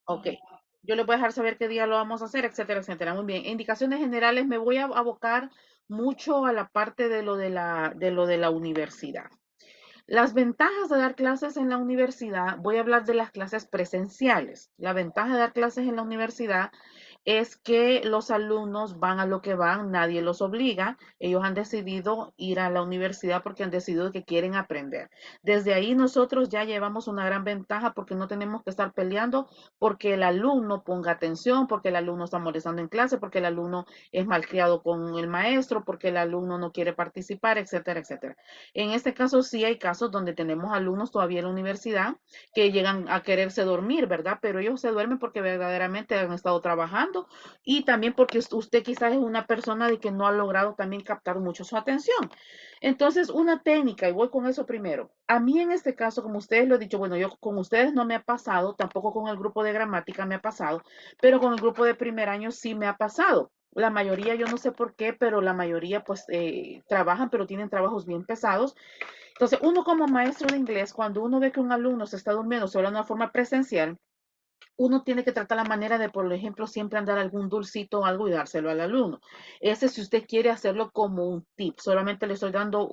Ok. Yo les voy a dejar saber qué día lo vamos a hacer, etcétera, etcétera. Muy bien. Indicaciones generales, me voy a abocar mucho a la parte de lo de la universidad. Las ventajas de dar clases en la universidad, voy a hablar de las clases presenciales. La ventaja de dar clases en la universidad es que los alumnos van a lo que van, nadie los obliga, ellos han decidido ir a la universidad porque han decidido que quieren aprender. Desde ahí nosotros ya llevamos una gran ventaja porque no tenemos que estar peleando porque el alumno ponga atención, porque el alumno está molestando en clase, porque el alumno es malcriado con el maestro, porque el alumno no quiere participar, etcétera, etcétera. En este caso sí hay casos donde tenemos alumnos todavía en la universidad que llegan a quererse dormir, ¿verdad? Pero ellos se duermen porque verdaderamente han estado trabajando y también porque usted quizás es una persona de que no ha logrado también captar mucho su atención. Entonces, una técnica, y voy con eso primero. A mí en este caso, como ustedes lo he dicho, bueno, yo con ustedes no me ha pasado, tampoco con el grupo de gramática me ha pasado, pero con el grupo de primer año sí me ha pasado. La mayoría, yo no sé por qué, pero la mayoría pues trabajan, pero tienen trabajos bien pesados. Entonces, uno como maestro de inglés, cuando uno ve que un alumno se está durmiendo solo de una forma presencial, uno tiene que tratar la manera de, por ejemplo, siempre andar algún dulcito o algo y dárselo al alumno. Ese si usted quiere hacerlo como un tip, solamente le estoy dando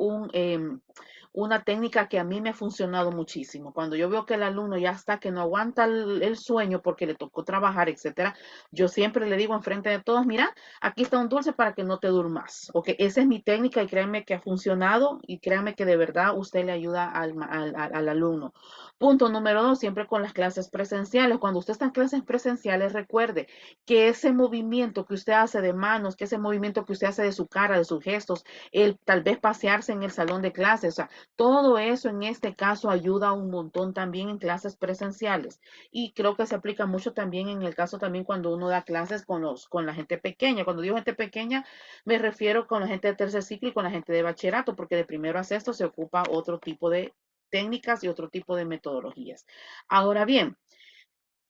una técnica que a mí me ha funcionado muchísimo. Cuando yo veo que el alumno ya está, que no aguanta el sueño porque le tocó trabajar, etcétera, yo siempre le digo enfrente de todos, mira, aquí está un dulce para que no te durmas. Ok, esa es mi técnica y créanme que ha funcionado y créanme que de verdad usted le ayuda al alumno. Punto número dos, siempre con las clases presenciales. Cuando usted está en clases presenciales, recuerde que ese movimiento que usted hace de manos, que ese movimiento que usted hace de su cara, de sus gestos, el tal vez pasearse en el salón de clases, o sea, todo eso en este caso ayuda un montón también en clases presenciales. Y creo que se aplica mucho también en el caso también cuando uno da clases con la gente pequeña. Cuando digo gente pequeña, me refiero con la gente de tercer ciclo y con la gente de bachillerato, porque de primero a sexto se ocupa otro tipo de técnicas y otro tipo de metodologías. Ahora bien,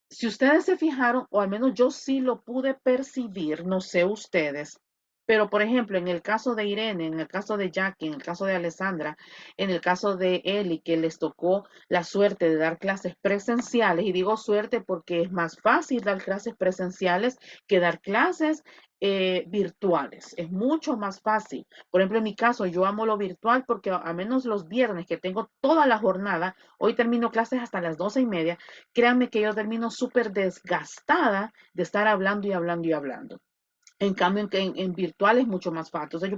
si ustedes se fijaron, o al menos yo sí lo pude percibir, no sé ustedes, pero por ejemplo, en el caso de Irene, en el caso de Jackie, en el caso de Alessandra, en el caso de Eli, que les tocó la suerte de dar clases presenciales, y digo suerte porque es más fácil dar clases presenciales que dar clases virtuales, es mucho más fácil. Por ejemplo, en mi caso, yo amo lo virtual porque a menos los viernes que tengo toda la jornada, hoy termino clases hasta las 12:30, créanme que yo termino súper desgastada de estar hablando y hablando y hablando. En cambio, en virtual es mucho más fácil. O sea,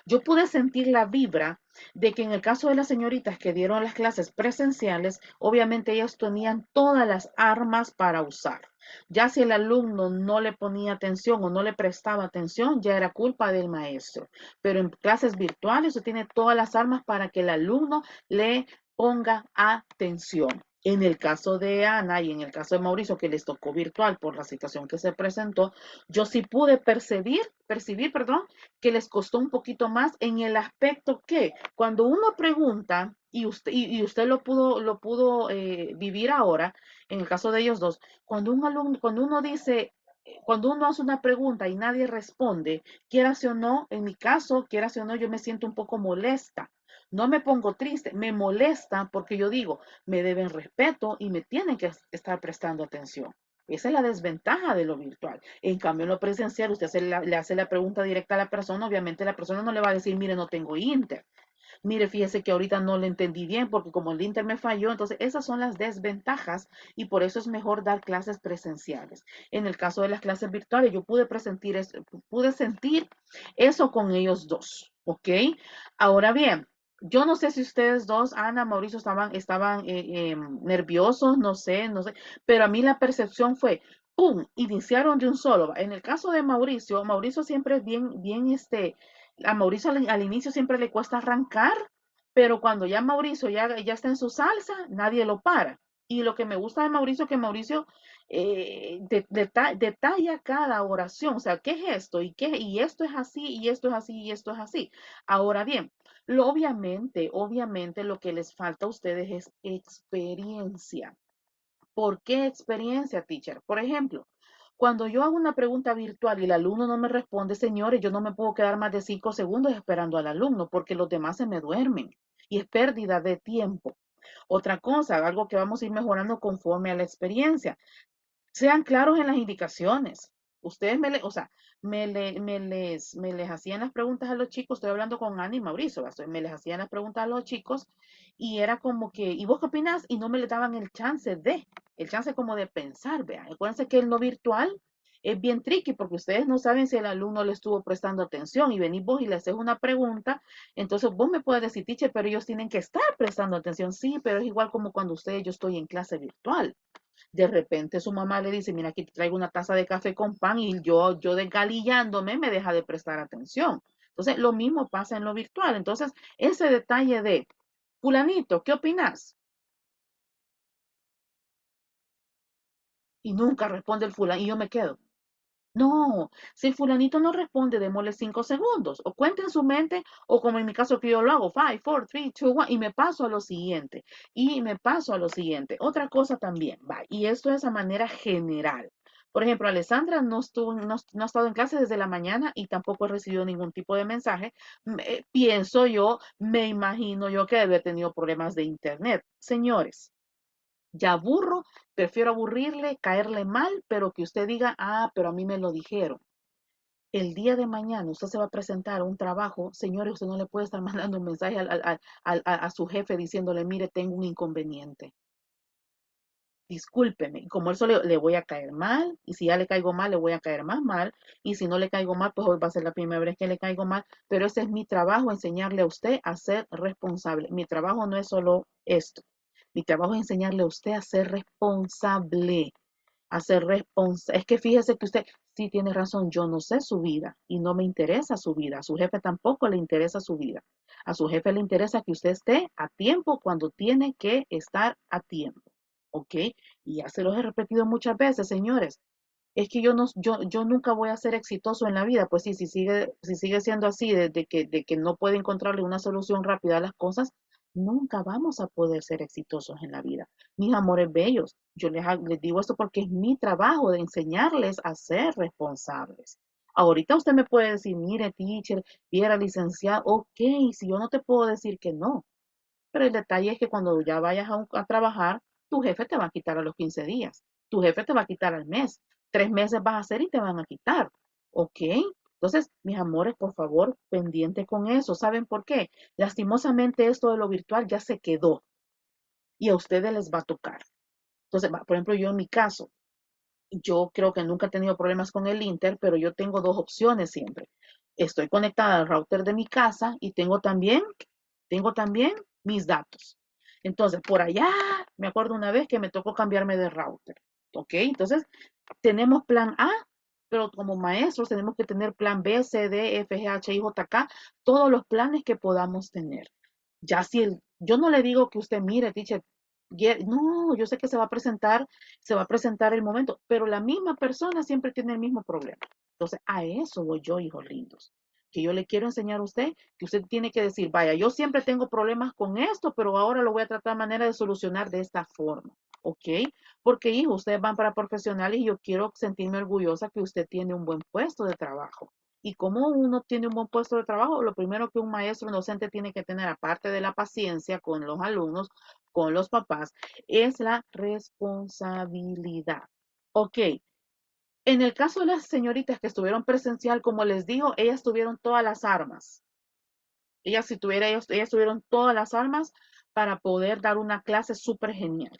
yo pude sentir la vibra de que en el caso de las señoritas que dieron las clases presenciales, obviamente ellas tenían todas las armas para usar. Ya si el alumno no le ponía atención o no le prestaba atención, ya era culpa del maestro. Pero en clases virtuales usted tiene todas las armas para que el alumno le ponga atención. En el caso de Ana y en el caso de Mauricio, que les tocó virtual por la situación que se presentó, yo sí pude percibir, perdón, que les costó un poquito más en el aspecto que cuando uno pregunta, y usted lo pudo vivir ahora, en el caso de ellos dos, cuando uno dice, cuando uno hace una pregunta y nadie responde, quieras o no, en mi caso, quieras o no, yo me siento un poco molesta. No me pongo triste, me molesta porque yo digo, me deben respeto y me tienen que estar prestando atención. Esa es la desventaja de lo virtual. En cambio, en lo presencial, usted le hace la pregunta directa a la persona, obviamente la persona no le va a decir, mire, no tengo Inter. Mire, fíjese que ahorita no le entendí bien porque como el Inter me falló, entonces esas son las desventajas y por eso es mejor dar clases presenciales. En el caso de las clases virtuales, yo pude sentir eso con ellos dos, ¿ok? Ahora bien, yo no sé si ustedes dos, Ana, Mauricio, estaban nerviosos, no sé, pero a mí la percepción fue, ¡pum!, iniciaron de un solo. En el caso de Mauricio, Mauricio siempre es bien, bien, a Mauricio al inicio siempre le cuesta arrancar, pero cuando ya Mauricio ya está en su salsa, nadie lo para. Y lo que me gusta de Mauricio es que Mauricio detalla cada oración, o sea, ¿qué es esto? Y esto es así, y esto es así, y esto es así. Ahora bien, obviamente lo que les falta a ustedes es experiencia. ¿Por qué experiencia, teacher? Por ejemplo, cuando yo hago una pregunta virtual y el alumno no me responde, señores, yo no me puedo quedar más de 5 segundos esperando al alumno porque los demás se me duermen y es pérdida de tiempo. Otra cosa, algo que vamos a ir mejorando conforme a la experiencia. Sean claros en las indicaciones. Ustedes o sea, me les hacían las preguntas a los chicos, estoy hablando con Ana y Mauricio, ¿verdad? Me les hacían las preguntas a los chicos y era como que, ¿y vos qué opinás? Y no me le daban el chance como de pensar, vean. Acuérdense que el no virtual es bien tricky porque ustedes no saben si el alumno le estuvo prestando atención y venís vos y le haces una pregunta, entonces vos me puedes decir, teacher, pero ellos tienen que estar prestando atención, sí, pero es igual como cuando yo estoy en clase virtual. De repente su mamá le dice, mira, aquí te traigo una taza de café con pan y yo desgalillándome me deja de prestar atención. Entonces, lo mismo pasa en lo virtual. Entonces, ese detalle de, fulanito, ¿qué opinas? Y nunca responde el fulano y yo me quedo. No, si el fulanito no responde, démosle 5 segundos. O cuente en su mente, o como en mi caso que yo lo hago, 5, 4, 3, 2, 1, y me paso a lo siguiente. Y me paso a lo siguiente. Otra cosa también, va, y esto es a manera general. Por ejemplo, Alessandra no ha estado en clase desde la mañana y tampoco ha recibido ningún tipo de mensaje. Pienso yo, me imagino yo que debe haber tenido problemas de internet. Señores, ya aburro, prefiero aburrirle, caerle mal, pero que usted diga, ah, pero a mí me lo dijeron. El día de mañana usted se va a presentar a un trabajo, señores, usted no le puede estar mandando un mensaje a su jefe diciéndole, mire, tengo un inconveniente. Discúlpeme, y como eso le voy a caer mal, y si ya le caigo mal, le voy a caer más mal, y si no le caigo mal, pues hoy va a ser la primera vez que le caigo mal, pero ese es mi trabajo, enseñarle a usted a ser responsable. Mi trabajo no es solo esto, mi trabajo es enseñarle a usted a ser responsable, a ser responsable. Es que fíjese que usted sí tiene razón, yo no sé su vida y no me interesa su vida, a su jefe tampoco le interesa su vida, a su jefe le interesa que usted esté a tiempo cuando tiene que estar a tiempo. ¿Ok? Y ya se los he repetido muchas veces, señores. Es que yo nunca voy a ser exitoso en la vida. Pues sí, si sigue siendo así, de que no puede encontrarle una solución rápida a las cosas, nunca vamos a poder ser exitosos en la vida. Mis amores bellos, les digo esto porque es mi trabajo de enseñarles a ser responsables. Ahorita usted me puede decir, mire, teacher, viera licenciado, ok, si yo no te puedo decir que no, pero el detalle es que cuando ya vayas a trabajar, tu jefe te va a quitar a los 15 días, tu jefe te va a quitar al mes, 3 meses vas a hacer y te van a quitar, ¿ok? Entonces, mis amores, por favor, pendiente con eso. ¿Saben por qué? Lastimosamente esto de lo virtual ya se quedó y a ustedes les va a tocar. Entonces, por ejemplo, yo en mi caso, yo creo que nunca he tenido problemas con el Inter, pero yo tengo dos opciones siempre. Estoy conectada al router de mi casa y tengo también mis datos. Entonces, por allá, me acuerdo una vez que me tocó cambiarme de router. ¿Ok? Entonces, tenemos plan A, pero como maestros tenemos que tener plan B, C, D, F, G, H, I, J, K, todos los planes que podamos tener. Ya si yo no le digo que usted mire, teacher, no, yo sé que se va a presentar el momento, pero la misma persona siempre tiene el mismo problema. Entonces, a eso voy yo, hijos lindos. Que yo le quiero enseñar a usted que usted tiene que decir, vaya, yo siempre tengo problemas con esto, pero ahora lo voy a tratar de manera de solucionar de esta forma. ¿Ok? Porque, hijo, ustedes van para profesionales y yo quiero sentirme orgullosa que usted tiene un buen puesto de trabajo. Y como uno tiene un buen puesto de trabajo, lo primero que un maestro, un docente tiene que tener, aparte de la paciencia con los alumnos, con los papás, es la responsabilidad. Ok, en el caso de las señoritas que estuvieron presencial, como les digo, ellas tuvieron todas las armas. Ellas tuvieron todas las armas para poder dar una clase súper genial.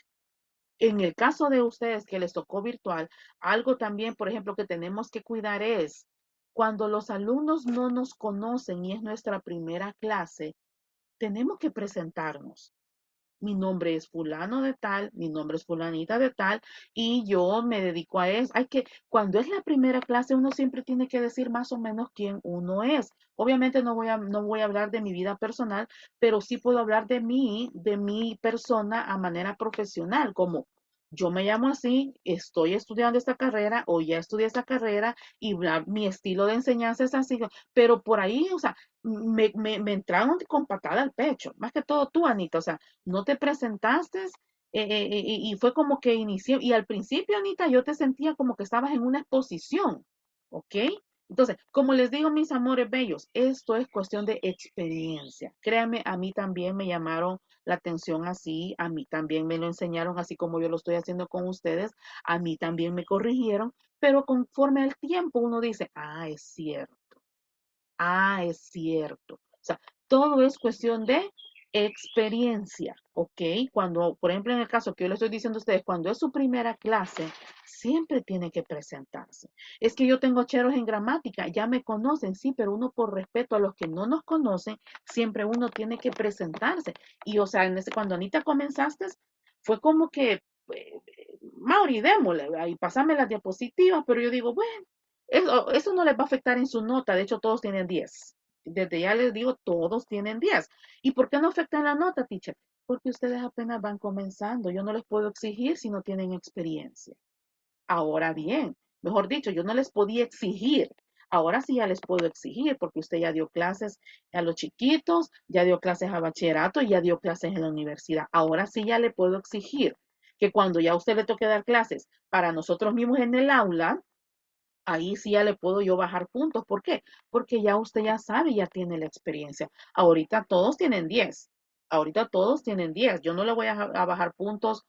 En el caso de ustedes que les tocó virtual, algo también, por ejemplo, que tenemos que cuidar es cuando los alumnos no nos conocen y es nuestra primera clase, tenemos que presentarnos. Mi nombre es fulano de tal, mi nombre es fulanita de tal, y yo me dedico a eso. Cuando es la primera clase, uno siempre tiene que decir más o menos quién uno es. Obviamente no voy a hablar de mi vida personal, pero sí puedo hablar de mi persona a manera profesional, como yo me llamo así, estoy estudiando esta carrera o ya estudié esta carrera y mi estilo de enseñanza es así, pero por ahí, o sea, me entraron con patada al pecho, más que todo tú, Anita, o sea, no te presentaste y fue como que inicié, y al principio, Anita, yo te sentía como que estabas en una exposición, ¿ok? Entonces, como les digo, mis amores bellos, esto es cuestión de experiencia. Créanme, a mí también me llamaron la atención así, a mí también me lo enseñaron así como yo lo estoy haciendo con ustedes, a mí también me corrigieron, pero conforme al tiempo uno dice, es cierto. Es cierto. O sea, todo es cuestión de experiencia, ¿ok? Cuando, por ejemplo, en el caso que yo le estoy diciendo a ustedes, cuando es su primera clase, siempre tiene que presentarse. Es que yo tengo cheros en gramática, ya me conocen, sí, pero uno por respeto a los que no nos conocen, siempre uno tiene que presentarse. Y, o sea, cuando Anita comenzaste, fue como que, Mauri, démosle, ahí pasame las diapositivas, pero yo digo, bueno, eso no les va a afectar en su nota, de hecho todos tienen 10. Desde ya les digo, todos tienen 10. ¿Y por qué no afecta en la nota, teacher? Porque ustedes apenas van comenzando, yo no les puedo exigir si no tienen experiencia. Ahora bien, mejor dicho, yo no les podía exigir. Ahora sí ya les puedo exigir porque usted ya dio clases a los chiquitos, ya dio clases a bachillerato y ya dio clases en la universidad. Ahora sí ya le puedo exigir que cuando ya a usted le toque dar clases para nosotros mismos en el aula, ahí sí ya le puedo yo bajar puntos. ¿Por qué? Porque ya usted ya sabe, ya tiene la experiencia. Ahorita todos tienen 10. Ahorita todos tienen 10. Yo no le voy a bajar puntos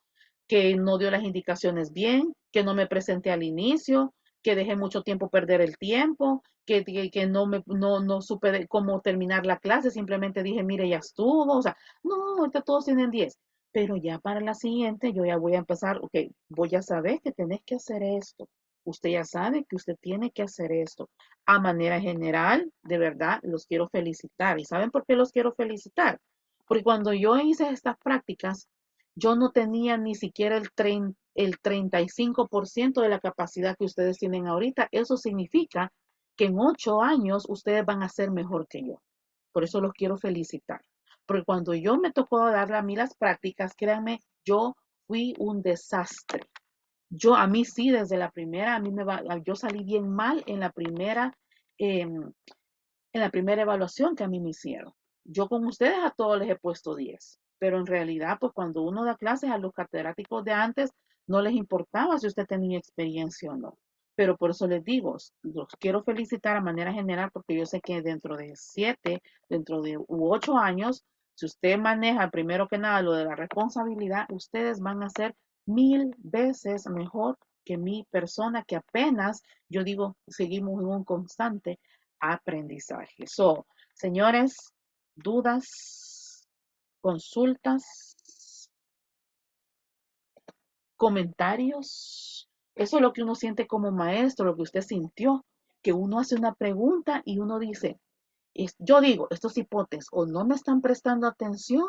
que no dio las indicaciones bien, que no me presenté al inicio, que dejé mucho tiempo perder el tiempo, que no supe cómo terminar la clase, simplemente dije, mire, ya estuvo. O sea, no, ahorita todos tienen 10. Pero ya para la siguiente yo ya voy a empezar, ok, voy a saber que tenés que hacer esto. Usted ya sabe que usted tiene que hacer esto. A manera general, de verdad, los quiero felicitar. ¿Y saben por qué los quiero felicitar? Porque cuando yo hice estas prácticas, yo no tenía ni siquiera el 35% de la capacidad que ustedes tienen ahorita. Eso significa que en 8 años ustedes van a ser mejor que yo. Por eso los quiero felicitar. Porque cuando yo me tocó darle a mí las prácticas, créanme, yo fui un desastre. A mí sí, desde la primera, yo salí bien mal em, en la primera evaluación que a mí me hicieron. Yo con ustedes a todos les he puesto 10, pero en realidad, pues cuando uno da clases a los catedráticos de antes, no les importaba si usted tenía experiencia o no. Pero por eso les digo, los quiero felicitar a manera general porque yo sé que dentro de 7, dentro de 8 años, si usted maneja primero que nada lo de la responsabilidad, ustedes van a ser 1000 veces mejor que mi persona que apenas, yo digo, seguimos en un constante aprendizaje. So, señores, dudas, consultas, comentarios. Eso es lo que uno siente como maestro, lo que usted sintió, que uno hace una pregunta y uno dice, yo digo, estos hipótesis o no me están prestando atención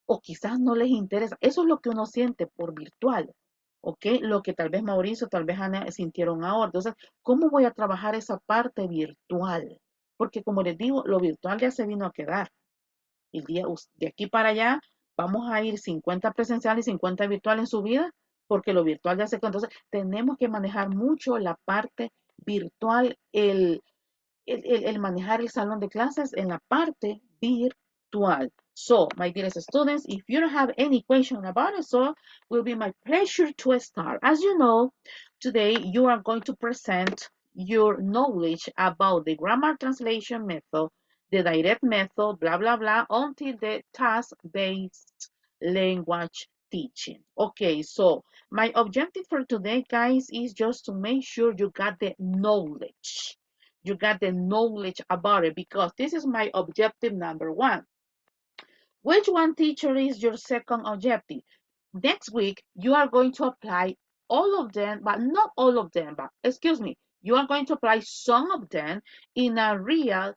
o quizás no les interesa. Eso es lo que uno siente por virtual, ¿ok? Lo que tal vez Mauricio, tal vez Ana sintieron ahora. Entonces, ¿cómo voy a trabajar esa parte virtual? Porque como les digo, lo virtual ya se vino a quedar. De aquí para allá vamos a ir 50 presencial y 50 virtual en su vida, porque lo virtual ya se quedó. Entonces, tenemos que manejar mucho la parte virtual, el manejar el salón de clases en la parte virtual. So, my dearest students, if you don't have any question about it, so will be my pleasure to start. As you know, today you are going to present your knowledge about the grammar translation method, the direct method, blah, blah, blah, until the task-based language teaching. Okay, so my objective for today, guys, is just to make sure you got the knowledge. You got the knowledge about it because this is my objective number one. Which one, teacher, is your second objective? Next week, you are going to apply all of them, but not all of them, but excuse me, you are going to apply some of them in a real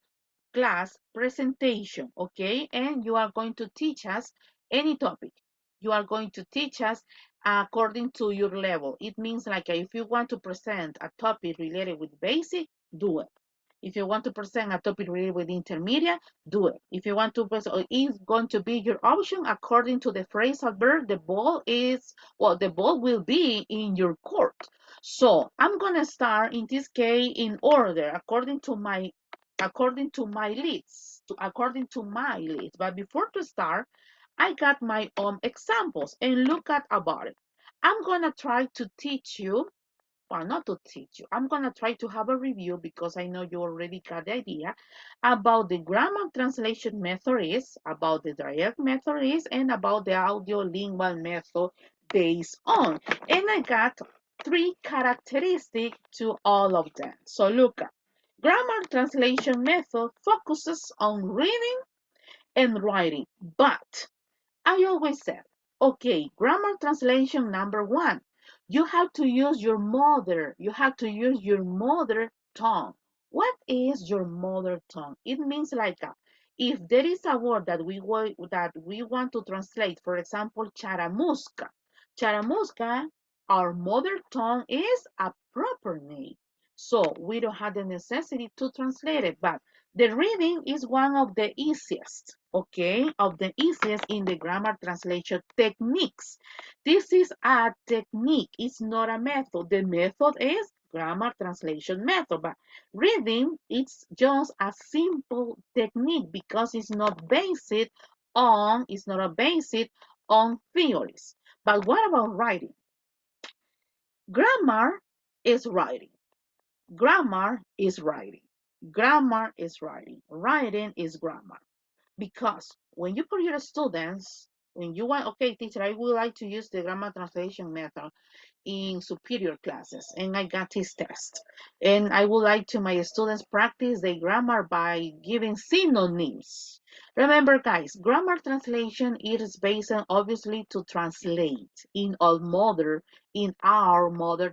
class presentation, okay? And you are going to teach us any topic. You are going to teach us according to your level. It means like if you want to present a topic related with basic, do it. If you want to present a topic related with intermediate, do it. If you want to present, it's going to be your option according to the phrasal verb. The ball will be in your court. So I'm gonna start in this case in order according to my leads. But before to start, I got my own examples and look at about it. I'm gonna try to teach you well, not to teach you. I'm going to try to have a review because I know you already got the idea about the grammar translation method is, about the direct method is, and about the audio lingual method based on. And I got three characteristics to all of them. So look at grammar translation method focuses on reading and writing, but I always said, okay, grammar translation number one, you have to use your mother tongue. What is your mother tongue? It means like if there is a word that we want to translate, for example, charamusca. Charamusca, our mother tongue is a proper name. So we don't have the necessity to translate it, but the reading is one of the easiest, okay, of the easiest in the grammar translation techniques. This is a technique, it's not a method. The method is grammar translation method, but reading, it's just a simple technique because it's not a based on theories. But what about writing? Grammar is writing. Grammar is writing. Grammar is writing. Writing is grammar. Because when you put your students, when you want, okay, teacher, I would like to use the grammar translation method in superior classes, and I got this test. And I would like to my students practice the grammar by giving synonyms. Remember, guys, grammar translation is based on obviously to translate in our mother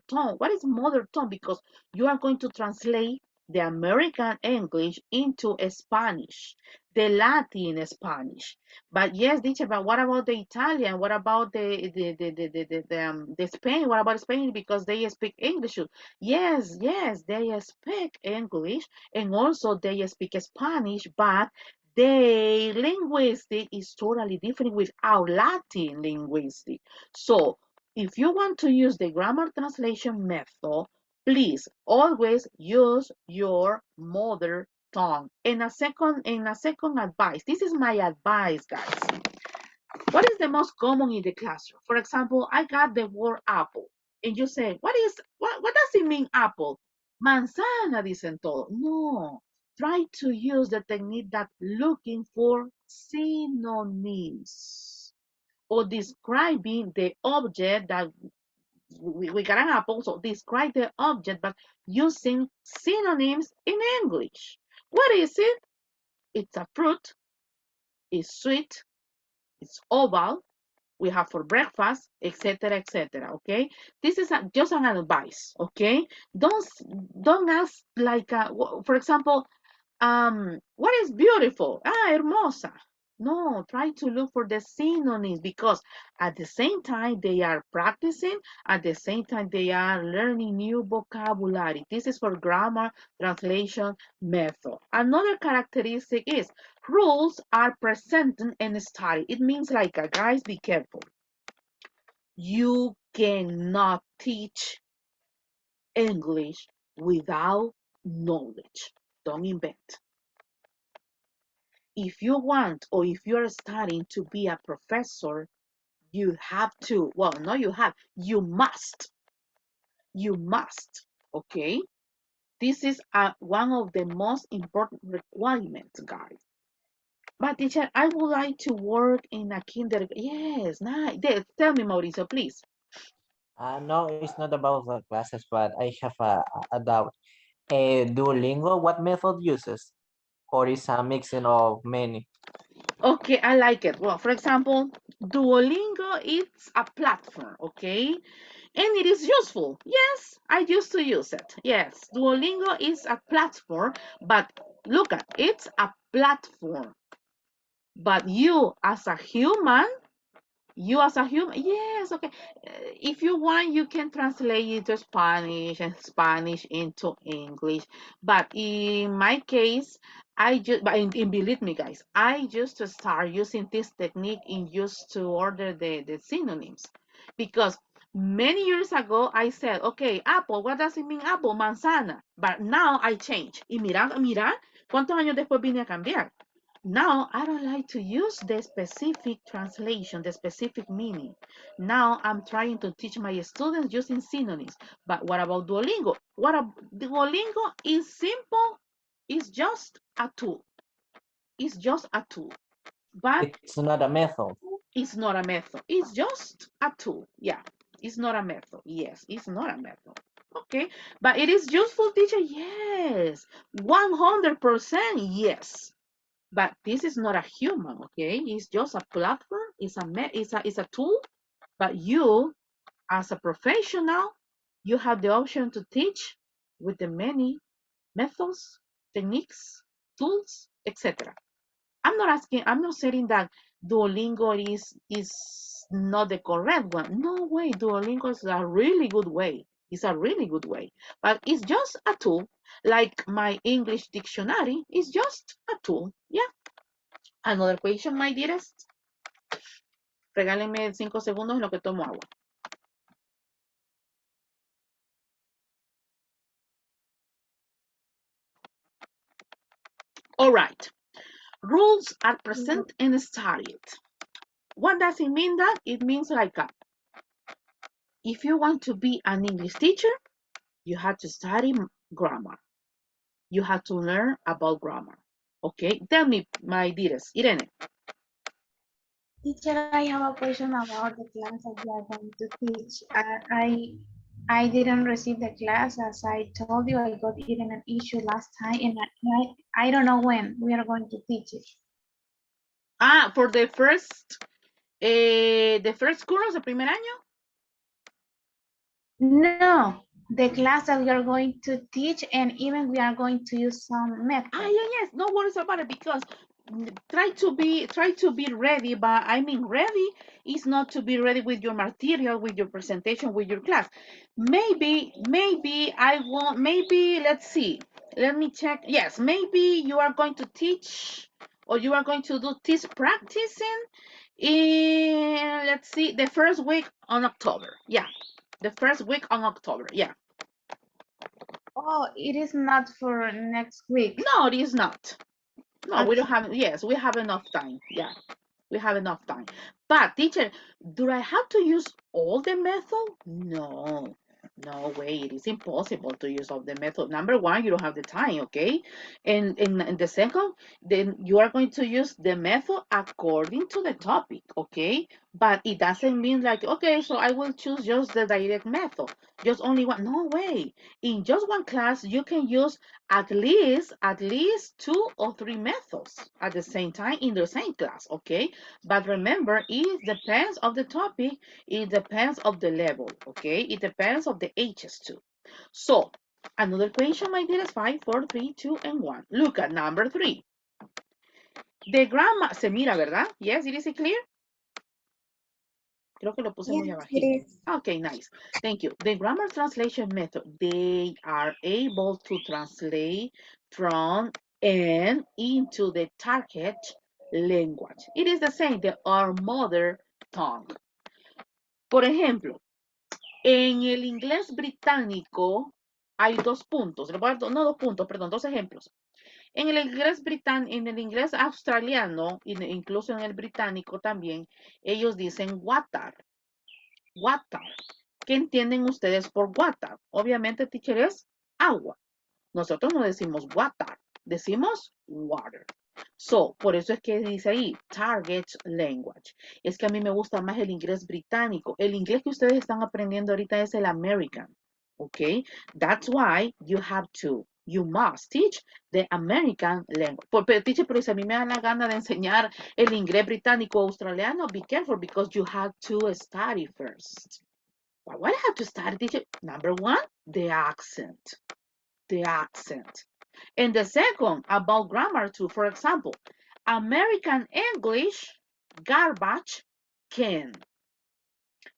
tongue. What is mother tongue? Because you are going to translate the American English into Spanish, the Latin Spanish. But yes, teacher, but what about the Italian? What about the Spain? What about Spain? Because they speak English. Yes, yes, they speak English and also they speak Spanish, but the linguistic is totally different with our Latin linguistic. So if you want to use the grammar translation method, please always use your mother tongue. And a second advice. This is my advice, guys. What is the most common in the classroom? For example, I got the word apple, and you say, what does it mean apple? Manzana, dicen todo. No, try to use the technique that looking for synonyms or describing the object that we got an apple, so describe the object, but using synonyms in English. What is it? It's a fruit, it's sweet, it's oval, we have for breakfast, etc., etc. Okay, this is just an advice. Okay, don't don't ask like for example, what is beautiful? Ah, hermosa. No, try to look for the synonyms because at the same time they are practicing, at the same time they are learning new vocabulary. This is for grammar translation method. Another characteristic is rules are presented and studied. It means like, guys, be careful. You cannot teach English without knowledge. Don't invent. If you want or if you're studying to be a professor, you have to, well, no, you must, okay? This is one of the most important requirements, guys. But teacher, I would like to work in a kindergarten. Yes, nice. Tell me, Mauricio, please. No, it's not about the classes, but I have a doubt. Duolingo, what method uses? Or is a mixing of many? Okay, I like it. Well, for example, Duolingo is a platform, okay? And it is useful. Yes, I used to use it. Yes, Duolingo is a platform, but look at it's a platform. But you as a human, yes, okay. If you want, you can translate it to Spanish and Spanish into English. But in my case, believe me, guys, I used to start using this technique in used to order the synonyms because many years ago I said, okay, apple, what does it mean apple? Manzana. But now I change. Y mira, ¿cuántos años después vine a cambiar? Now, I don't like to use the specific translation, the specific meaning. Now, I'm trying to teach my students using synonyms. But what about Duolingo? Duolingo is simple. It's just a tool. It's just a tool. But It's not a method. it's not a method. It's just a tool. Yeah, it's not a method. Yes, it's not a method. Okay, but it is useful, teacher. Yes, 100%. Yes, but this is not a human. Okay, it's just a platform. It's a tool. But you, as a professional, you have the option to teach with the many methods, techniques, tools, etc. I'm not saying that Duolingo is not the correct one. No way. Duolingo is a really good way. It's a really good way. But it's just a tool. Like my English dictionary is just a tool. Yeah. Another question, my dearest. Regálenme 5 segundos en lo que tomo agua. All right. Rules are present and started. What does it mean that? It means like if you want to be an English teacher, you have to study grammar. You have to learn about grammar. Okay, tell me, my dearest Irene. Teacher, I have a question about the class that you are going to teach. I didn't receive the class as I told you. I got even an issue last time, and I don't know when we are going to teach it. For the first course, el primer año. No, the class that we are going to teach, and even we are going to use some methods. Yes. No worries about it because try to be ready. But I mean, ready is not to be ready with your material, with your presentation, with your class. Maybe I won't. Maybe let's see. Let me check. Yes, maybe you are going to teach, or you are going to do this practicing in, let's see, the first week on October. Yeah, the first week on October. Yeah. Oh, it is not for next week. No, it is not. No, we don't Okay. have. Yes, we have enough time. Yeah, we have enough time. But teacher, do I have to use all the method? No, no way. It is impossible to use all the method. Number one, you don't have the time, okay? And the second, then you are going to use the method according to the topic, okay? But it doesn't mean like, okay, so I will choose just the direct method, just only one. No way. In just one class, you can use at least 2 or 3 methods at the same time in the same class, okay? But remember, it depends of the topic, it depends of the level, okay? It depends of the ages too. So another question, my dear, is 5, 4, 3, 2, and 1. Look at number 3. The grammar, se mira, ¿verdad? Yes, it is clear? Creo que lo puse muy Yes, it abajito. is. Okay, nice. Thank you. The grammar translation method, they are able to translate from and into the target language. It is the same, our mother tongue. Por ejemplo, en el inglés británico hay 2 puntos. No 2 puntos, perdón, 2 ejemplos. En el inglés australiano, incluso en el británico también, ellos dicen water. Water. ¿Qué entienden ustedes por water? Obviamente, teacher, es agua. Nosotros no decimos water, decimos water. So, por eso es que dice ahí, target language. Es que a mí me gusta más el inglés británico. El inglés que ustedes están aprendiendo ahorita es el American. ¿Ok? That's why you must teach the American language. Pero, teacher, pero si a mí me da la gana de enseñar el inglés británico o australiano, be careful because you have to study first. But what I have to study, teacher? Number one, the accent. The accent. And the second, about grammar too. For example, American English, garbage can.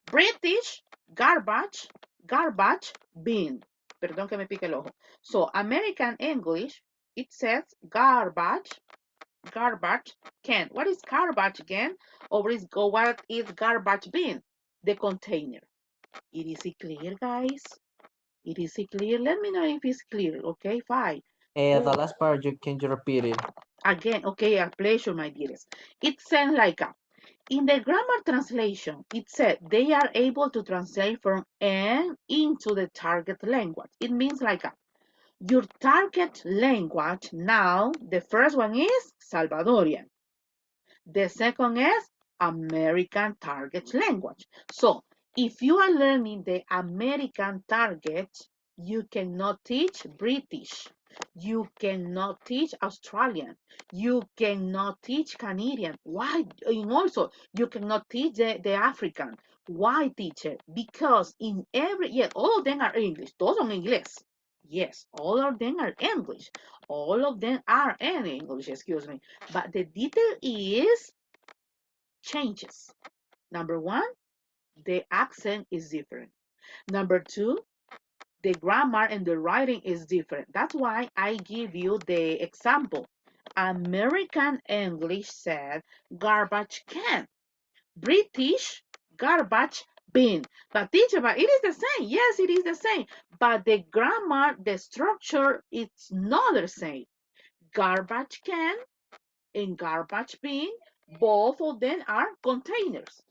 British, garbage, garbage bin. Perdón que me pique el ojo. So, American English, it says garbage, garbage can. What is garbage again? Or what is garbage bin? The container. It is clear, guys? It is clear? Let me know if it's clear, okay? 5, The 4. last part, can you repeat it? Again, okay, a pleasure, my dearest. It said like, in the grammar translation, it said they are able to translate from and into the target language. It means like, your target language now, the first one is Salvadorian. The second is American target language. So if you are learning the American target, you cannot teach British. You cannot teach Australian. You cannot teach Canadian. Why? And also, you cannot teach the African. Why, teacher? Because in every, yeah, all of them are English. Todos son inglés. Yes, all of them are English. All of them are in English, excuse me. But the detail is changes. Number one, the accent is different. Number two, the grammar and the writing is different. That's why I give you the example. American English said garbage can. British garbage bin. But teacher, but it is the same. Yes, it is the same. But the grammar, the structure, it's not the same. Garbage can and garbage bin, both of them are containers.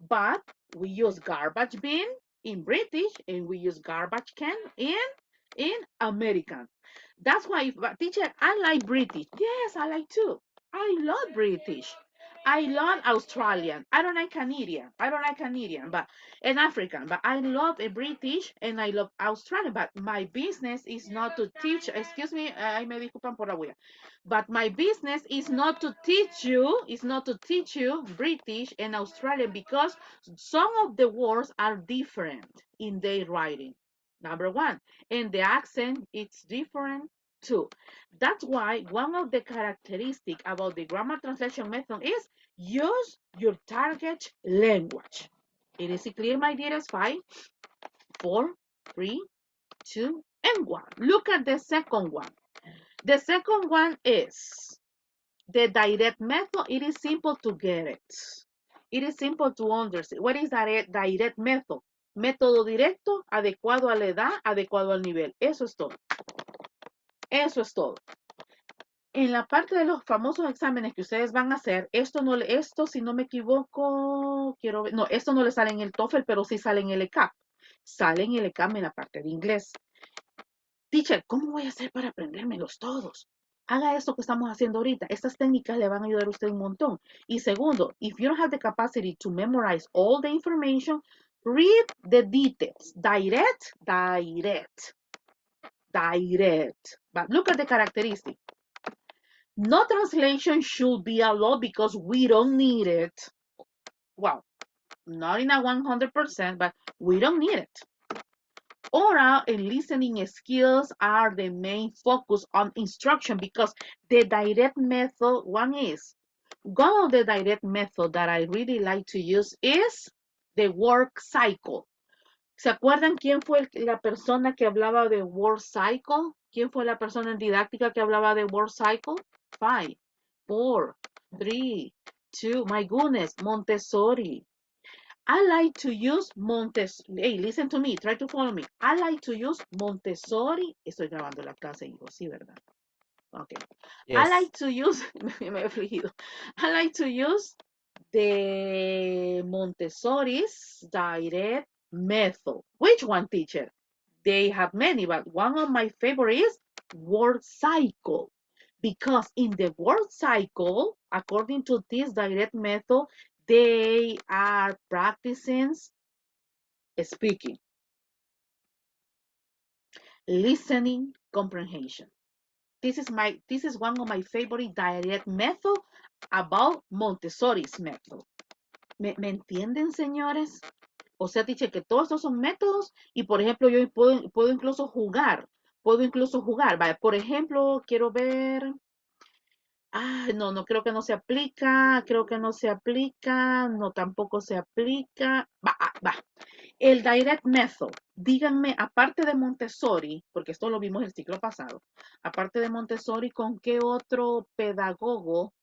But we use garbage bin in British and we use garbage can in American. That's why, but teacher, I like British. Yes, I like too. I love British. I love Australian. I don't like Canadian. I don't like Canadian, but and African. But I love a British and I love Australian. But my business is not to teach. Excuse me, ay me disculpan por la bulla. But my business is not to teach you. Is not to teach you British and Australian because some of the words are different in their writing. Number one, and the accent it's different too. That's why one of the characteristics about the grammar translation method is use your target language. It is clear, my dearest? 5, 4, 3, 2, and 1. Look at the second one. The second one is the direct method. It is simple to get it. It is simple to understand. What is direct method? Método directo, adecuado a la edad, adecuado al nivel. Eso es todo. Eso es todo. En la parte de los famosos exámenes que ustedes van a hacer, esto, si no me equivoco, quiero ver, no, esto no le sale en el TOEFL, pero sí sale en el ECAP. Sale en el ECAP en la parte de inglés. Teacher, ¿cómo voy a hacer para aprendérmelos todos? Haga esto que estamos haciendo ahorita. Estas técnicas le van a ayudar a usted un montón. Y segundo, if you don't have the capacity to memorize all the information, read the details. Direct. But look at the characteristic. No translation should be allowed because we don't need it. Well, not in a 100%, but we don't need it. Oral and listening skills are the main focus on instruction because the direct method, one of the direct method that I really like to use is the work cycle. ¿Se acuerdan quién fue la persona que hablaba de work cycle? ¿Quién fue la persona en didáctica que hablaba de work cycle? 5, 4, 3, 2, my goodness, Montessori. I like to use Montessori. Hey, listen to me, try to follow me. I like to use Montessori. Estoy grabando la clase, hijo, sí, ¿verdad? Okay. Yes. I like to use, me he afligido. I like to use the Montessori's direct method. Which one, teacher? They have many, but one of my favorites is word cycle. Because in the word cycle, according to this direct method, they are practicing speaking, listening, comprehension. This is one of my favorite direct method about Montessori's method. ¿Me entienden, señores? O sea, dice que todos estos son métodos y, por ejemplo, yo puedo incluso jugar. Vale, por ejemplo, quiero ver. No, creo que no se aplica. No, tampoco se aplica. Va. El direct method. Díganme, aparte de Montessori, porque esto lo vimos el ciclo pasado, aparte de Montessori, ¿con qué otro pedagogo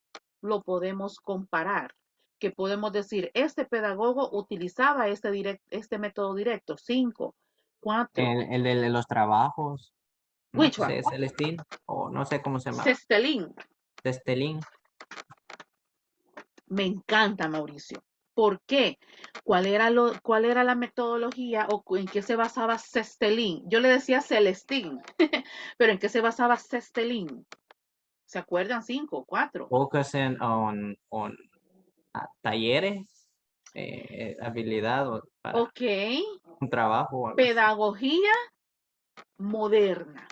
lo podemos comparar? Que podemos decir, este pedagogo utilizaba este método directo. 5, 4. El de los trabajos. No Which one? sé, Celestín, o no sé cómo se llama. Cestelín. Testelín. Me encanta, Mauricio. ¿Por qué? ¿Cuál era la metodología o en qué se basaba Cestelín? Yo le decía Celestín, pero ¿en qué se basaba Cestelín? ¿Se acuerdan? 5, 4. Focusing on talleres, habilidad para Ok. un trabajo o algo así. Pedagogía moderna.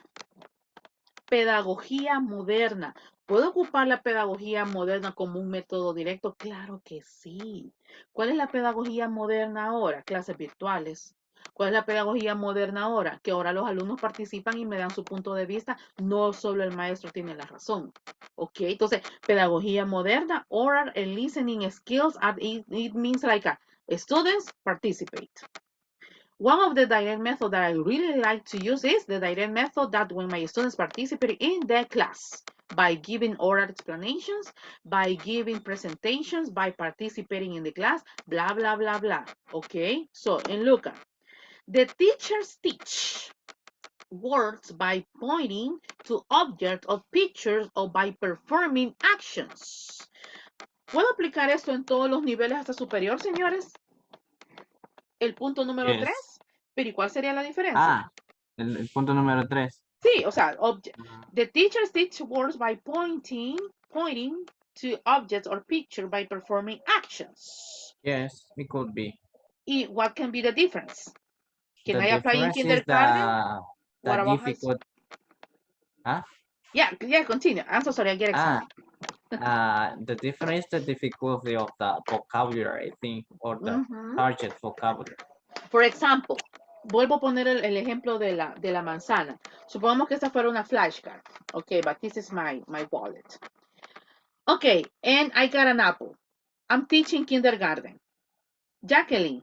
Pedagogía moderna. ¿Puedo ocupar la pedagogía moderna como un método directo? Claro que sí. ¿Cuál es la pedagogía moderna ahora? Clases virtuales. ¿Cuál es la pedagogía moderna ahora? Que ahora los alumnos participan y me dan su punto de vista, no solo el maestro tiene la razón. ¿Ok? Entonces, pedagogía moderna, oral and listening skills, it means like students participate. One of the direct methods that I really like to use is the direct method that when my students participate in the class by giving oral explanations, by giving presentations, by participating in the class, blah, blah, blah, blah. Okay, so and look, the teachers teach words by pointing to objects or pictures or by performing actions. ¿Puedo aplicar esto en todos los niveles hasta superior, señores? El punto número 3. Yes. Pero ¿y cuál sería la diferencia? El punto número 3. Sí, o sea, the teachers teach words by pointing to objects or picture by performing actions. Yes, it could be. ¿Y what can be the difference? Can The I apply in difference is kindergarten? the What about high school? difficult. Huh? Yeah, continue. I'm so sorry, I get excited. The difference is the difficulty of the vocabulary, I think, or the target vocabulary. For example, vuelvo a poner el ejemplo de la manzana. Supongamos que esta fuera una flashcard. Okay, but this is my wallet. Okay, and I got an apple. I'm teaching kindergarten. Jackie,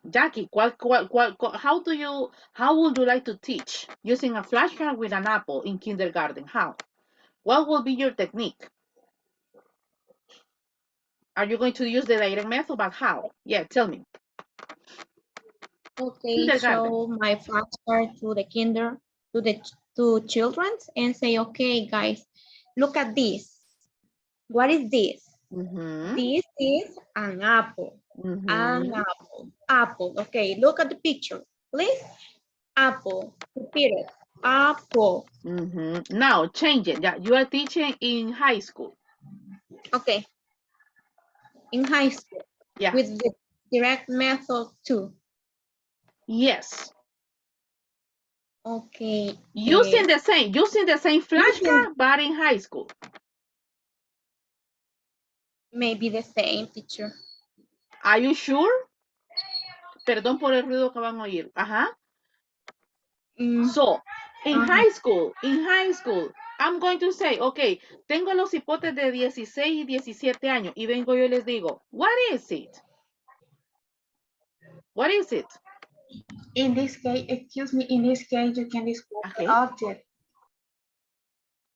how would you like to teach using a flashcard with an apple in kindergarten? How? What will be your technique? Are you going to use the direct method, but how? Yeah, tell me. Okay, show my flashcard to the children and say, okay, guys, look at this. What is this? This is an apple. An apple. Apple. Okay, look at the picture, please. Apple. Repeat it. Apple. Now change it. Yeah, you are teaching in high school. Okay. In high school. Yeah. With the direct method too. Yes. Okay. Using the same flashcard, but in high school. Maybe the same, teacher. Are you sure? Perdón por el ruido que van a oír. Ajá. So, in high school, I'm going to say, okay, tengo los hipotes de 16 y 17 años y vengo yo y les digo, what is it? What is it? In this case, excuse me, in this case, you can describe the object.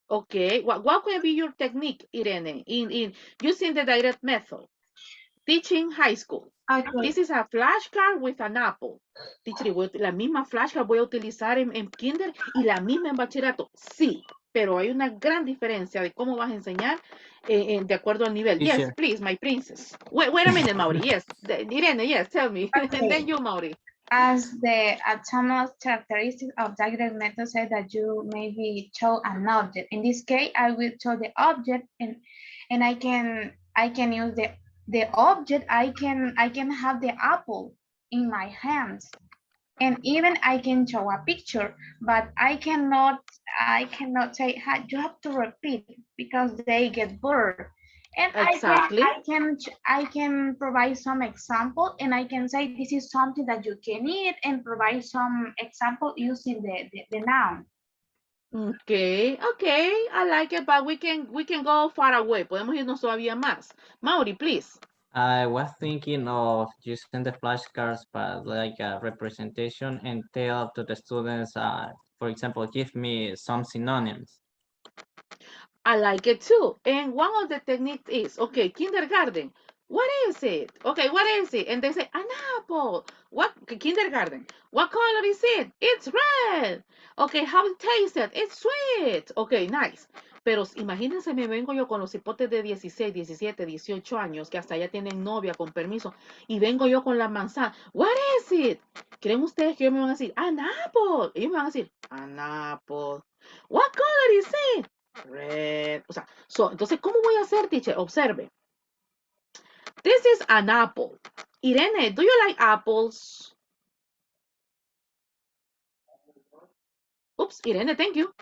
Okay, what can be your technique, Irene, in using the direct method? Teaching high school. Okay. This is a flashcard with an apple. Teacher, la misma flashcard voy a utilizar en kinder y la misma en bachillerato. Sí, pero hay una gran diferencia de cómo vas a enseñar de acuerdo al nivel. Teacher. Yes, please, my princess. Wait a minute, Mauri. Yes, Irene, yes, tell me. Okay. And then you, Mauri. As the atomic characteristics of direct method said that you maybe show an object. In this case, I will show the object and I can use the object. I can have the apple in my hands. And even I can show a picture, but I cannot say you have to repeat because they get bored. And exactly. I can provide some example and I can say this is something that you can eat and provide some example using the noun. Okay, I like it, but we can go far away. Podemos irnos todavía más. Mauri, please. I was thinking of using the flashcards, but like a representation and tell to the students, for example, give me some synonyms. I like it too. And one of the techniques is, okay, kindergarten, what is it? Okay, what is it? And they say, an apple. What, kindergarten, what color is it? It's red. Okay, how it tastes it? It's sweet. Okay, nice. Pero imagínense, me vengo yo con los hipotes de 16, 17, 18 años, que hasta ya tienen novia con permiso, y vengo yo con la manzana. What is it? ¿Creen ustedes que ellos me van a decir, an apple? Ellos me van a decir, an apple. What color is it? Red. O sea, entonces, ¿cómo voy a hacer, teacher? Observe. This is an apple. Irene, do you like apples? Oops, Irene, thank you.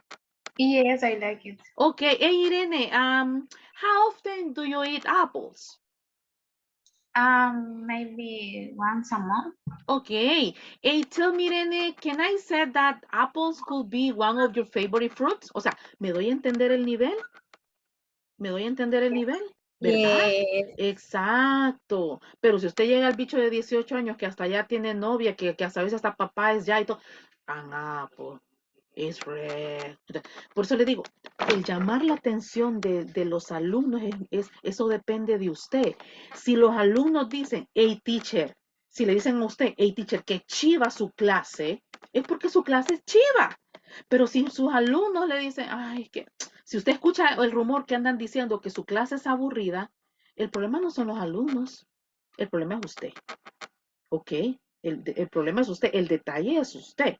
Yes, I like it. Okay, hey Irene, how often do you eat apples? Maybe once a month. Okay, hey, tell me Irene, can I say that apples could be one of your favorite fruits? O sea, ¿me doy a entender el nivel? ¿Me doy a entender el nivel? ¿Verdad? Yes. Exacto. Pero si usted llega al bicho de 18 años que hasta ya tiene novia, que hasta a veces hasta papá es ya y todo, an apple. Es red. Por eso le digo, el llamar la atención de los alumnos, eso depende de usted. Si los alumnos dicen, hey teacher, si le dicen a usted, hey teacher, que chiva su clase, es porque su clase es chiva. Pero si sus alumnos le dicen, ay, que si usted escucha el rumor que andan diciendo que su clase es aburrida, el problema no son los alumnos, el problema es usted. ¿Ok? El problema es usted, el detalle es usted.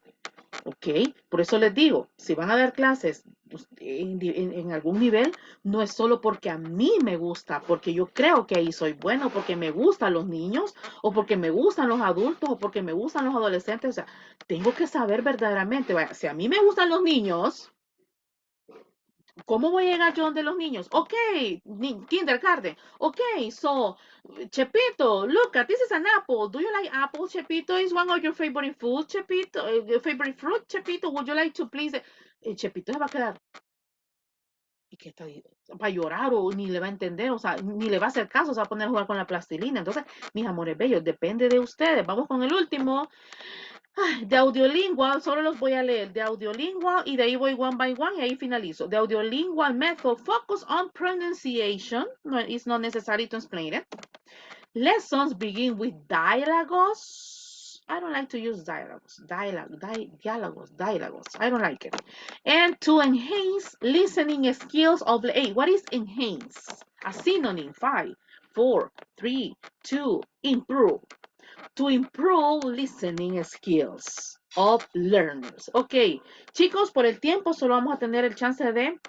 ¿Ok? Por eso les digo, si van a dar clases pues, en algún nivel, no es solo porque a mí me gusta, porque yo creo que ahí soy bueno, porque me gustan los niños, o porque me gustan los adultos, o porque me gustan los adolescentes. O sea, tengo que saber verdaderamente, vaya, si a mí me gustan los niños, ¿cómo voy a llegar yo donde los niños? Ok, kindergarten. Ok, so, Chepito, look, this is an apple. Do you like apple, Chepito? Is one of your favorite food, Chepito? Your favorite fruit, Chepito? Would you like to please? Chepito se va a quedar. ¿Y qué está ahí? Va a llorar o ni le va a entender, o sea, ni le va a hacer caso, se va a poner a jugar con la plastilina. Entonces, mis amores bellos, depende de ustedes. Vamos con el último. De audiolingual, solo los voy a leer. De audiolingual y de ahí voy one by one y ahí finalizo. The audiolingual method focus on pronunciation. No, it's not necessary to explain it. Lessons begin with dialogues. I don't like to use dialogues. Dialogues. I don't like it. And to enhance listening skills of the what is enhance? A synonym. 5, 4, 3, 2, improve. To improve listening skills of learners. Ok, chicos, por el tiempo solo vamos a tener el chance de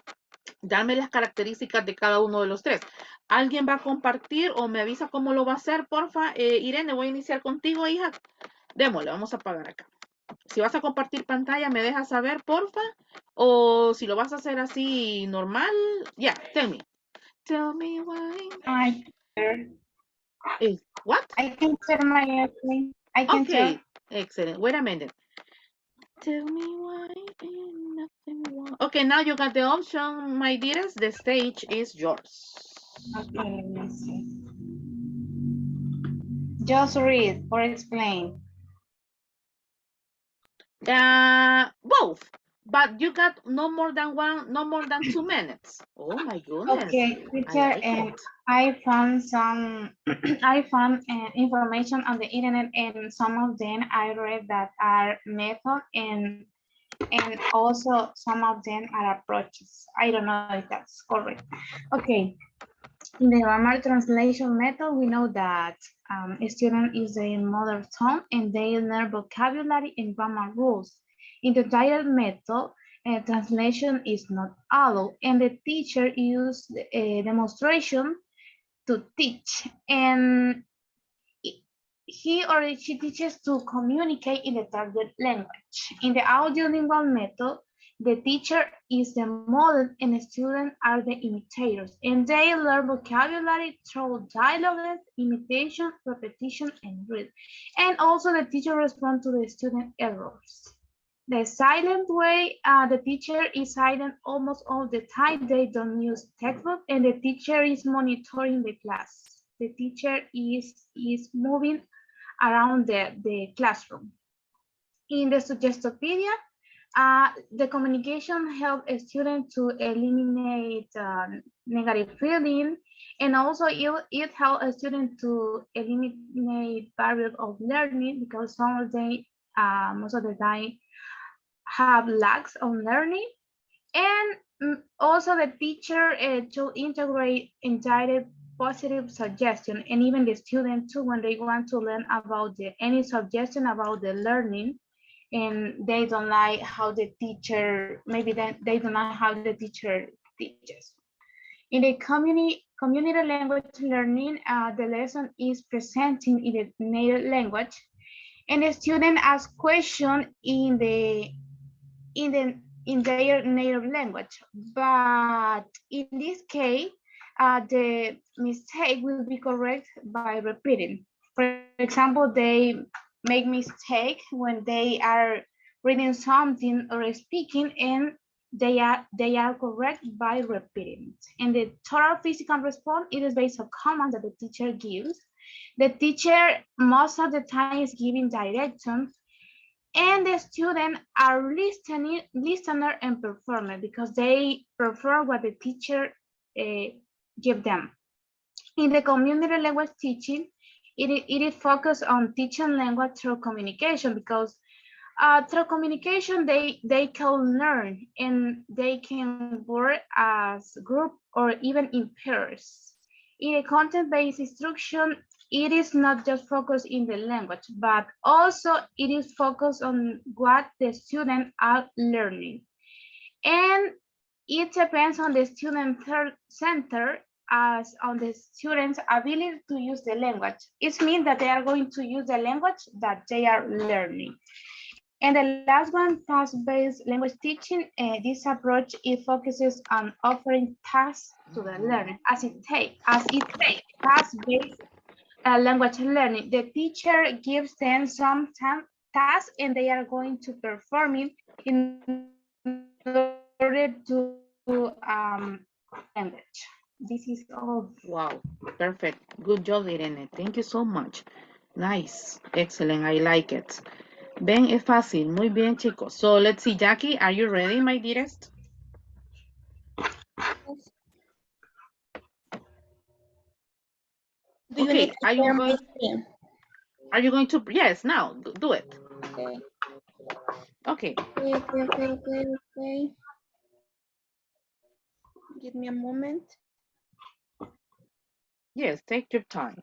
darme las características de cada uno de los tres. ¿Alguien va a compartir o me avisa cómo lo va a hacer, porfa? Irene, voy a iniciar contigo, hija. Démosle, vamos a apagar acá. Si vas a compartir pantalla, me dejas saber, porfa. O si lo vas a hacer así normal, ya, tell me. Tell me why. What? I can share my screen. I can Okay, share. excellent. Wait a minute. Tell me why ain't nothing wrong. Okay, now you got the option, my dearest. The stage is yours. Okay, let me see. Just read or explain. Both, but you got no more than 2 minutes. Oh my goodness. Okay, I teacher, like and it. I found some, I found information on the internet, and some of them I read that are method and also some of them are approaches. I don't know if that's correct. Okay, in the grammar translation method, we know that a student is a mother tongue and they learn vocabulary and grammar rules. In the direct method, translation is not allowed, and the teacher uses a demonstration to teach, and he or she teaches to communicate in the target language. In the audiolingual method, the teacher is the model and the students are the imitators, and they learn vocabulary through dialogue, imitation, repetition, and read. And also the teacher responds to the student errors. The silent way, the teacher is silent almost all the time. They don't use textbook, and the teacher is monitoring the class. The teacher is moving around the classroom. In the Suggestopedia, the communication helps a student to eliminate negative feeling, and also it helps a student to eliminate barriers of learning because some of them, most of the time, have lacks on learning. And Also, the teacher to integrate indirect positive suggestion, and even the student too, when they want to learn about any suggestion about the learning, and they don't like how the teacher, maybe then they don't like how the teacher teaches. In the community language learning, the lesson is presenting in the native language, and the student asks questions in their native language. But in this case, the mistake will be correct by repeating. For example, they make mistake when they are reading something or speaking, and they are correct by repeating. And the total physical response, it is based on commands that the teacher gives. The teacher most of the time is giving directions, and the students are listener and performer, because they perform what the teacher give them. In the community language teaching, it is focused on teaching language through communication, because through communication they can learn and they can work as group or even in pairs. In a content-based instruction, it is not just focused in the language, but also it is focused on what the students are learning. And it depends on the student center as on the students' ability to use the language. It means that they are going to use the language that they are learning. And the last one, task-based language teaching. This approach, it focuses on offering tasks to the learner as it takes task-based language learning. The teacher gives them some tasks, and they are going to perform it in order to language. This is all. Wow, perfect. Good job, Irene. Thank you so much. Nice. Excellent. I like it. Ven, es fácil. Muy bien, chicos. So let's see, Jackie, are you ready, my dearest? Do you Okay, need to share my screen? are you going to, yes, now, do it. Okay. Okay. Okay. Give me a moment. Yes, take your time.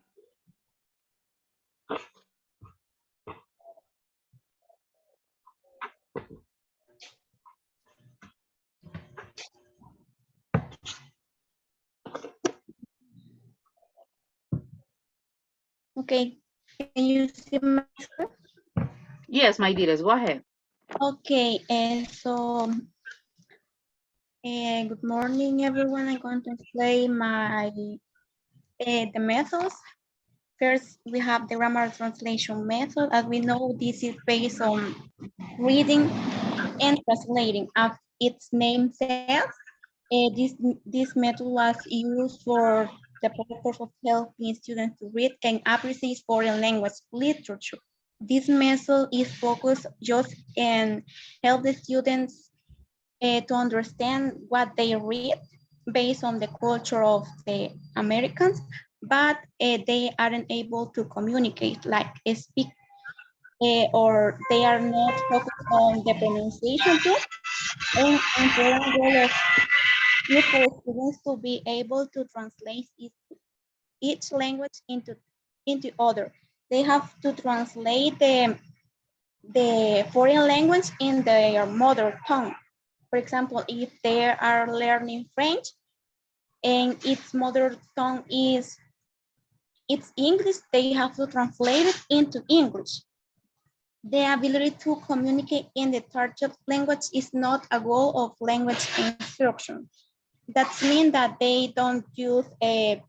Okay, can you see my screen? Yes, my dearest, go ahead. Okay, good morning, everyone. I'm going to explain the methods. First, we have the grammar translation method. As we know, this is based on reading and translating. As its name says, this method was used for the purpose of helping students to read and appreciate foreign language literature. This method is focused just on help the students to understand what they read based on the culture of the Americans, but they aren't able to communicate, like speak, or they are not focused on the pronunciation too. And important role of is for students to be able to translate each language into other. They have to translate the foreign language in their mother tongue. For example, if they are learning French and its mother tongue is it's English, they have to translate it into English. The ability to communicate in the target language is not a goal of language instruction. That means that they don't use the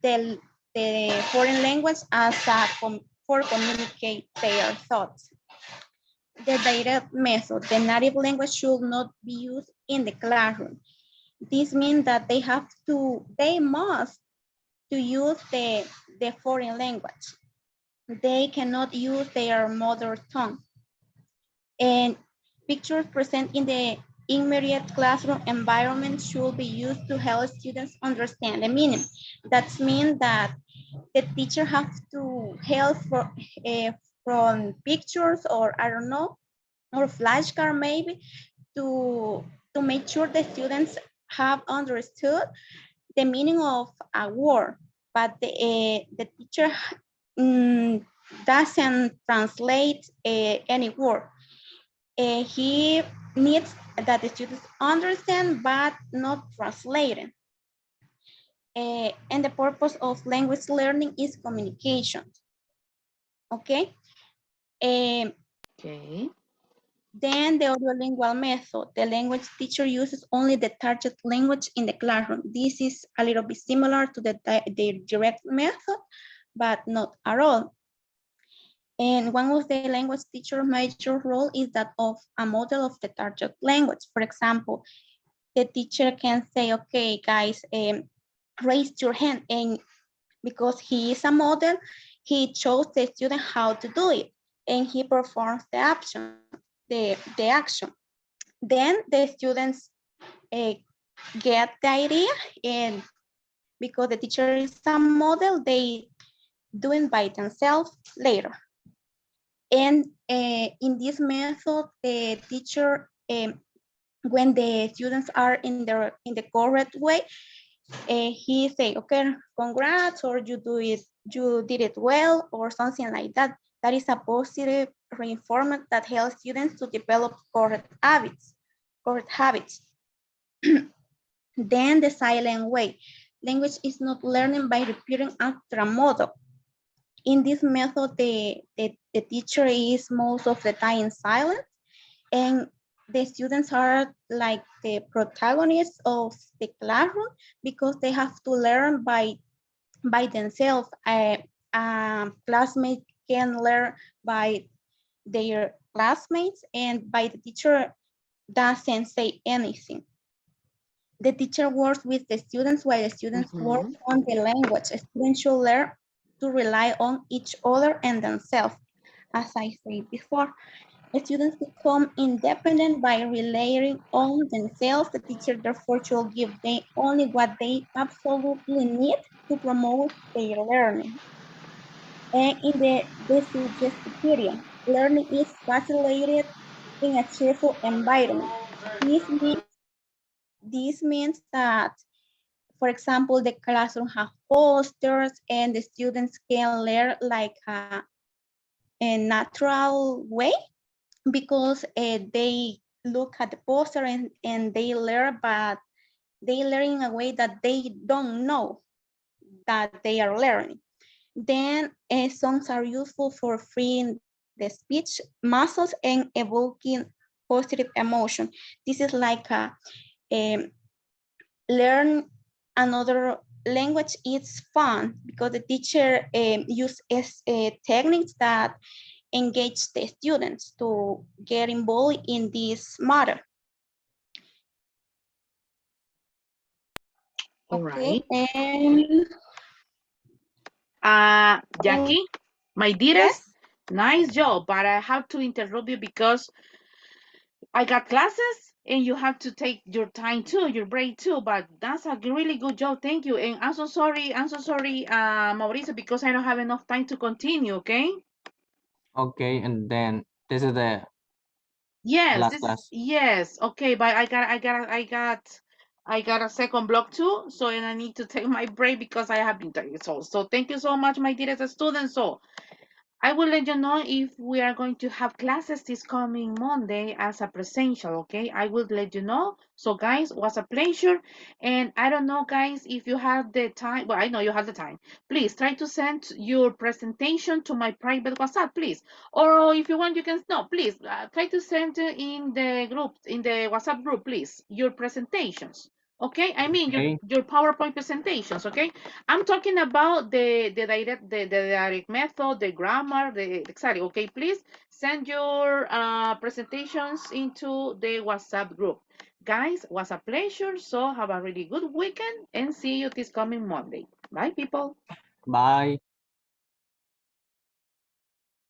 foreign language as for communicate their thoughts. The direct method, the native language should not be used in the classroom. This means that they must to use the foreign language. They cannot use their mother tongue. And pictures present in the immediate classroom environment should be used to help students understand the meaning. That means that the teacher has to help from pictures, or I don't know, or flashcard maybe, to to make sure the students have understood the meaning of a word, but the teacher doesn't translate any word. He needs that the students understand but not translating. And the purpose of language learning is communication. Okay. Okay. Then the audiolingual method, the language teacher uses only the target language in the classroom. This is a little bit similar to the direct method, but not at all. And one of the language teacher major role is that of a model of the target language. For example, the teacher can say, okay, guys, raise your hand. And because he is a model, he shows the student how to do it. And he performs the action. The action. Then the students get the idea, and because the teacher is a model, they do it by themselves later. And in this method, the teacher, when the students are in the correct way, he say, okay, congrats, or you did it well, or something like that. That is a positive reinforcement that helps students to develop correct habits. Then the silent way. Language is not learning by repeating after a model. In this method, the teacher is most of the time silent, and the students are like the protagonists of the classroom because they have to learn by themselves. Classmates can learn by their classmates, and by the teacher doesn't say anything. The teacher works with the students while the students work on the language. Students should learn to rely on each other and themselves. As I said before, students become independent by relying on themselves. The teacher therefore should give them only what they absolutely need to promote their learning. And in the suggested period, learning is facilitated in a cheerful environment. This means that, for example, the classroom have posters and the students can learn like a natural way because they look at the poster and they learn, but they learn in a way that they don't know that they are learning. Then songs are useful for freeing the speech muscles and evoking positive emotion. This is like learn another language. It's fun because the teacher uses techniques that engage the students to get involved in this matter. All Okay, right. and Jackie, my dearest, yes, nice job, but I have to interrupt you because I got classes and you have to take your time too, your break too. But that's a really good job. Thank you. And I'm so sorry, Mauricio, because I don't have enough time to continue. Okay. Okay, and then this is the Yes, last this is class. yes. Okay, but I got a second block too. So and I need to take my break because I have been tired. So thank you so much, my dearest students. So I will let you know if we are going to have classes this coming Monday as a presential, okay? I will let you know. So guys, it was a pleasure. And I don't know, guys, if you have the time. Well, I know you have the time. Please try to send your presentation to my private WhatsApp, please. Or if you want, you can, no, please try to send in the group, in the WhatsApp group, please, your presentations. Okay, I mean Okay, your PowerPoint presentations. Okay, I'm talking about the direct method, the grammar, the exactly. Okay, please send your presentations into the WhatsApp group. Guys, was a pleasure. So have a really good weekend and see you this coming Monday. Bye, people. bye.